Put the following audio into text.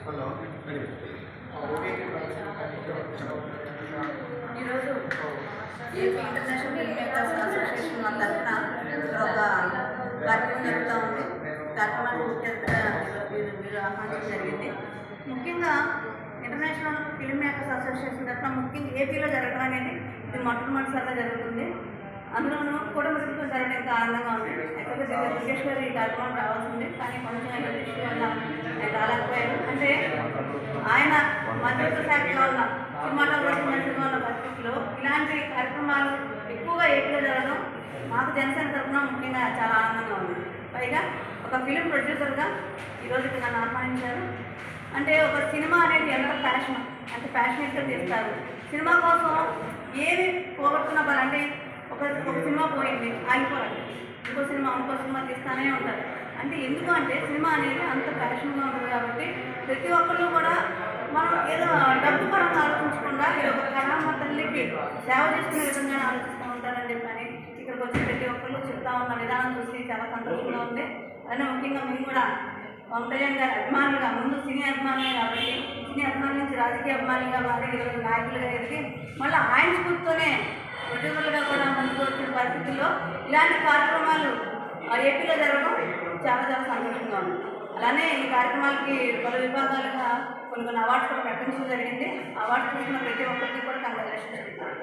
ఈరోజు AP international film makers association వాళ్ళ తరఫున ఇక్కడ ఒక కార్యక్రమం జరుగుతూ ఉంది. కార్యక్రమానికి ముఖ్య అతిథిగా మీరు ఆహ్వానించడం జరిగింది. ముఖ్యంగా ఇంటర్నేషనల్ ఫిల్మ్ మేకర్స్ అసోసియేషన్ తరఫున ముఖ్యంగా ఏపీలో జరగడం అనేది ఇది మొట్టమొదటిసారిగా జరుగుతుంది. అందులోనూ కుటుంబంతో జరగడం ఇంకా ఆనందంగా ఉంది. యాక్చువల్గా దిగ్గేష్ గారు ఈ కార్యక్రమం రావాల్సింది, కానీ కొంచెం ఇష్యూ వల్ల ఆయన రాలేకపోయారు. అంటే ఆయన మంత్రిత్వ శాఖలో ఉన్న సినిమాటోగ్రఫీ మంత్రిగా ఉన్న పరిస్థితుల్లో ఇలాంటి కార్యక్రమాలు ఎక్కువగా ఏపీలో జరగడం మాకు జనసేన తరఫున ముఖ్యంగా చాలా ఆనందంగా ఉంది. పైగా ఒక ఫిలిం ప్రొడ్యూసర్గా ఈరోజు ఇక్కడ నన్ను ఆహ్వానించారు. అంటే ఒక సినిమా అనేది ఎంత ప్యాషనేట్గా చేస్తారు. సినిమా కోసం ఏమి పోగొట్టుకున్న పని అంటే ఒక సినిమా పోయింది ఆగిపోవాలి, ఇంకో సినిమా తీస్తానే ఉంటారు. అంటే ఎందుకు అంటే సినిమా అనేది అంత ప్యాషన్గా ఉంటుంది కాబట్టి ప్రతి ఒక్కళ్ళు కూడా మనం ఏదో డబ్బు పరంగా ఆలోచించకుండా ఇది ఒక కళామ తల్లికి సేవ చేసుకునే విధంగా ఆలోచిస్తూ ఉంటారని చెప్పని ఇక్కడికి వచ్చి ప్రతి ఒక్కళ్ళు చెప్తా ఉన్న విధానం చూసి చాలా సంతోషంగా ఉంది. అలానే ముఖ్యంగా మేము కూడా పవన్ కళ్యాణ్ గారి అభిమానులుగా, ముందు సినీ అభిమానులే కాబట్టి సినీ అభిమానుల నుంచి రాజకీయ అభిమానులుగా మారి ఈరోజు నాయకులుగా ఎదిగి మళ్ళీ ఆయన స్ఫూర్తితోనే ఉద్యోగులుగా కూడా ముందుకు వచ్చిన పరిస్థితుల్లో ఇలాంటి కార్యక్రమాలు ఏపీలో జరగడం చాలా చాలా సంతోషంగా ఉంది. అలానే ఈ కార్యక్రమాలకి పలు విభాగాలుగా కొన్ని అవార్డ్స్ కూడా ప్రకటించడం జరిగింది. అవార్డ్స్ చూసిన ప్రతి ఒక్కరికి కూడా కంగ్రాచులేషన్స్ చెప్తాను.